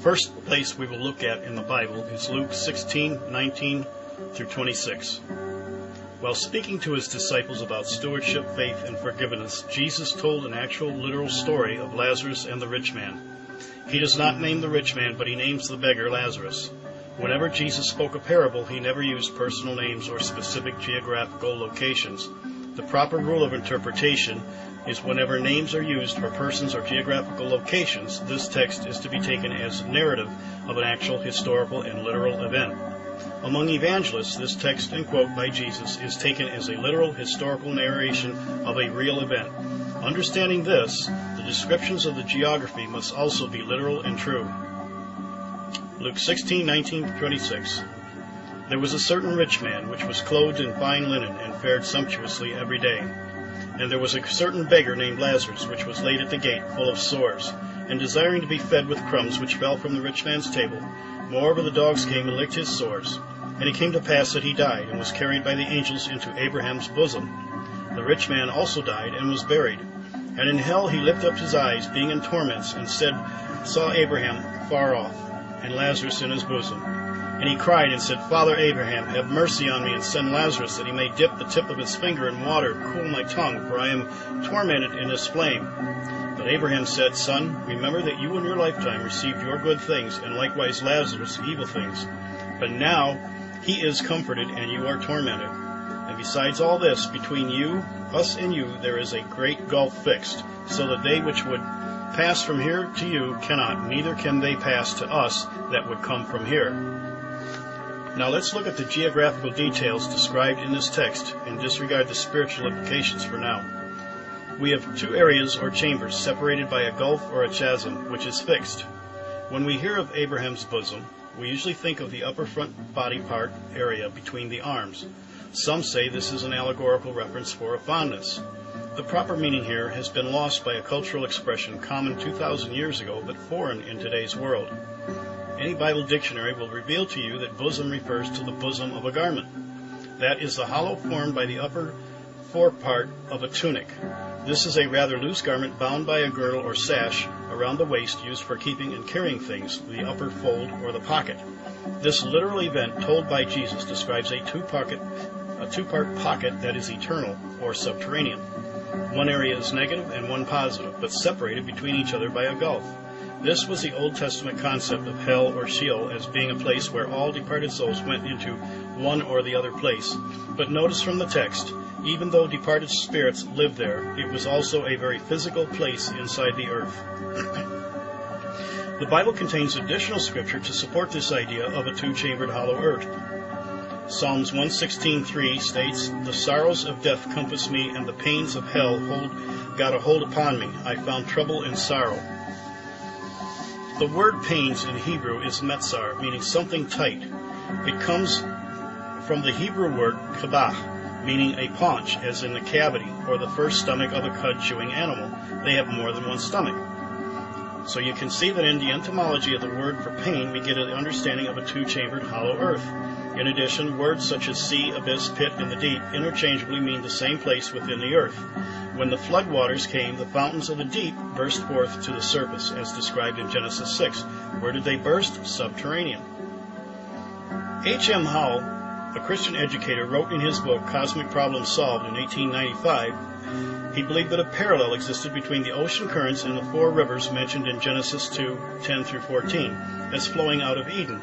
first place we will look at in the Bible is Luke 16:19 through 26. While speaking to his disciples about stewardship, faith, and forgiveness, Jesus told an actual literal story of Lazarus and the rich man. He does not name the rich man, but he names the beggar Lazarus. Whenever Jesus spoke a parable, he never used personal names or specific geographical locations. The proper rule of interpretation is whenever names are used for persons or geographical locations, this text is to be taken as narrative of an actual historical and literal event. Among evangelists, this text and quote by Jesus is taken as a literal historical narration of a real event. Understanding this, the descriptions of the geography must also be literal and true. Luke 16:19-26. There was a certain rich man, which was clothed in fine linen, and fared sumptuously every day. And there was a certain beggar named Lazarus, which was laid at the gate, full of sores, and desiring to be fed with crumbs which fell from the rich man's table. Moreover, the dogs came and licked his sores. And it came to pass that he died, and was carried by the angels into Abraham's bosom. The rich man also died, and was buried. And in hell he lifted up his eyes, being in torments, and saw Abraham far off, and Lazarus in his bosom. And he cried and said, Father Abraham, have mercy on me, and send Lazarus, that he may dip the tip of his finger in water, and cool my tongue, for I am tormented in this flame. But Abraham said, Son, remember that you in your lifetime received your good things, and likewise Lazarus evil things. But now he is comforted, and you are tormented. And besides all this, between us and you, there is a great gulf fixed, so that they which would pass from here to you cannot, neither can they pass to us that would come from here. Now let's look at the geographical details described in this text and disregard the spiritual implications for now. We have two areas or chambers separated by a gulf or a chasm, which is fixed. When we hear of Abraham's bosom, we usually think of the upper front body part area between the arms. Some say this is an allegorical reference for a fondness. The proper meaning here has been lost by a cultural expression common 2,000 years ago but foreign in today's world. Any Bible dictionary will reveal to you that bosom refers to the bosom of a garment. That is the hollow formed by the upper forepart of a tunic. This is a rather loose garment bound by a girdle or sash around the waist used for keeping and carrying things, the upper fold or the pocket. This literal event told by Jesus describes a two-part pocket that is eternal or subterranean. One area is negative and one positive, but separated between each other by a gulf. This was the Old Testament concept of hell or Sheol as being a place where all departed souls went into one or the other place. But notice from the text, even though departed spirits lived there, it was also a very physical place inside the earth. The Bible contains additional scripture to support this idea of a two-chambered hollow earth. Psalms 116:3 states, The sorrows of death compass me, and the pains of hell got a hold upon me. I found trouble and sorrow. The word pains in Hebrew is metzar, meaning something tight. It comes from the Hebrew word kabah, meaning a paunch, as in the cavity, or the first stomach of a cud-chewing animal. They have more than one stomach. So you can see that in the etymology of the word for pain, we get an understanding of a two-chambered hollow earth. In addition, words such as sea, abyss, pit, and the deep interchangeably mean the same place within the earth. When the flood waters came, the fountains of the deep burst forth to the surface, as described in Genesis 6. Where did they burst? Subterranean. H.M. Howell, a Christian educator, wrote in his book Cosmic Problems Solved in 1895, he believed that a parallel existed between the ocean currents and the four rivers mentioned in Genesis 2:10 through 14, as flowing out of Eden.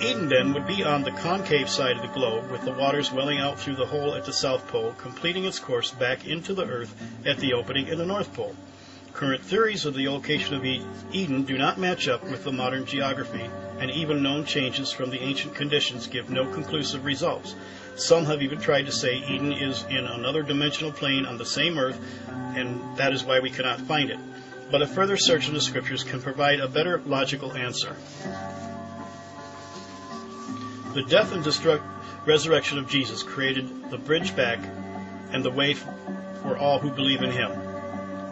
Eden, then, would be on the concave side of the globe, with the waters welling out through the hole at the South Pole, completing its course back into the earth at the opening in the North Pole. Current theories of the location of Eden do not match up with the modern geography, and even known changes from the ancient conditions give no conclusive results. Some have even tried to say Eden is in another dimensional plane on the same earth, and that is why we cannot find it. But a further search in the scriptures can provide a better logical answer. The death and resurrection of Jesus created the bridge back and the way for all who believe in him.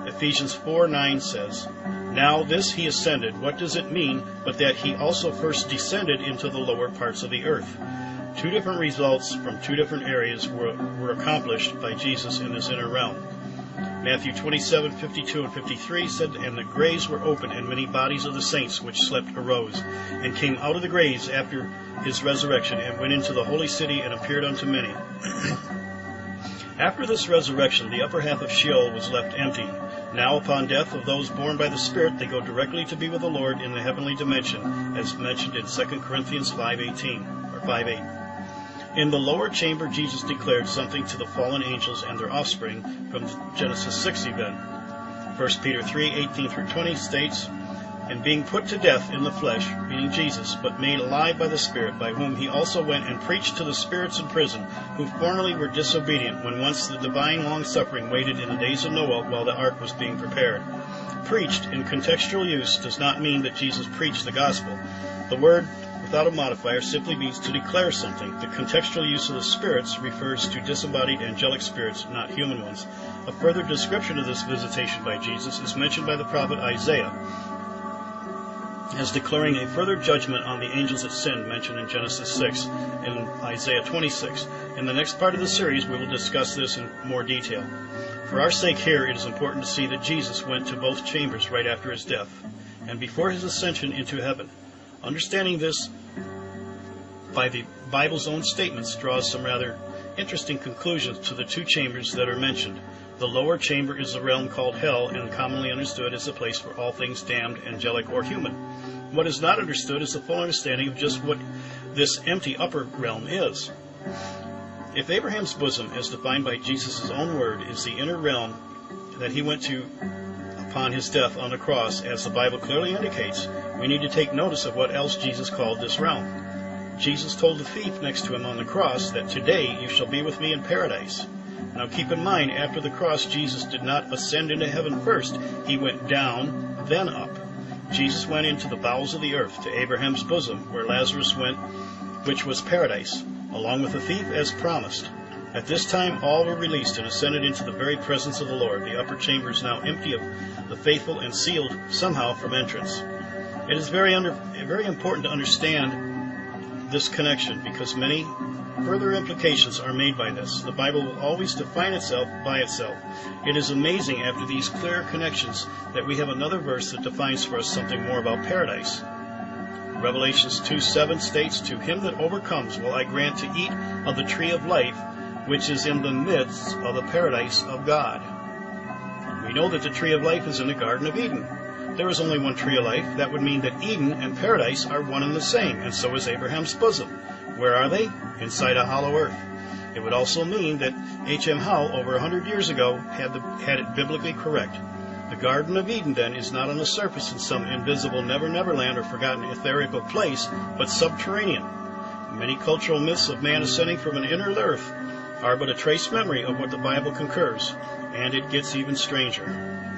Ephesians 4:9 says, Now this he ascended. What does it mean but that he also first descended into the lower parts of the earth? Two different results from two different areas were accomplished by Jesus in this inner realm. Matthew 27:52 and 53 said, "And the graves were opened, and many bodies of the saints which slept arose, and came out of the graves after his resurrection, and went into the holy city, and appeared unto many." After this resurrection, the upper half of Sheol was left empty. Now, upon death of those born by the Spirit, they go directly to be with the Lord in the heavenly dimension, as mentioned in 2 Corinthians 5:18, or 5:8. In the lower chamber, Jesus declared something to the fallen angels and their offspring from the Genesis 6 event. 1 Peter 3:18 through 20 states, "And being put to death in the flesh," meaning Jesus, "but made alive by the Spirit, by whom he also went and preached to the spirits in prison, who formerly were disobedient, when once the divine long-suffering waited in the days of Noah while the ark was being prepared." Preached in contextual use does not mean that Jesus preached the gospel. The word, without a modifier, simply means to declare something. The contextual use of the spirits refers to disembodied angelic spirits, not human ones. A further description of this visitation by Jesus is mentioned by the prophet Isaiah as declaring a further judgment on the angels that sinned, mentioned in Genesis 6 and Isaiah 26. In the next part of the series, we will discuss this in more detail. For our sake here, it is important to see that Jesus went to both chambers right after his death and before his ascension into heaven. Understanding this by the Bible's own statements draws some rather interesting conclusions to the two chambers that are mentioned. The lower chamber is the realm called hell, and commonly understood as a place for all things damned, angelic or human. What is not understood is the full understanding of just what this empty upper realm is. If Abraham's bosom, as defined by Jesus' own word, is the inner realm that he went to upon his death on the cross, as the Bible clearly indicates, we need to take notice of what else Jesus called this realm. Jesus told the thief next to him on the cross that, "Today you shall be with me in paradise." Now keep in mind, after the cross, Jesus did not ascend into heaven first. He went down, then up. Jesus went into the bowels of the earth, to Abraham's bosom, where Lazarus went, which was paradise, along with the thief as promised. At this time, all were released and ascended into the very presence of the Lord. The upper chamber is now empty of the faithful and sealed somehow from entrance. It is very important to understand this connection, because many further implications are made by this. The Bible will always define itself by itself. It is amazing, after these clear connections, that we have another verse that defines for us something more about paradise. Revelations 2:7 states, "To him that overcomes will I grant to eat of the tree of life, which is in the midst of the paradise of God." We know that the tree of life is in the Garden of Eden. There is only one tree of life. That would mean that Eden and paradise are one and the same, and so is Abraham's bosom. Where are they? Inside a hollow earth. It would also mean that H.M. Howe, over 100 years ago, had it biblically correct. The Garden of Eden, then, is not on the surface in some invisible never land or forgotten etherical place, but subterranean. Many cultural myths of man ascending from an inner earth are but a trace memory of what the Bible concurs, and it gets even stranger.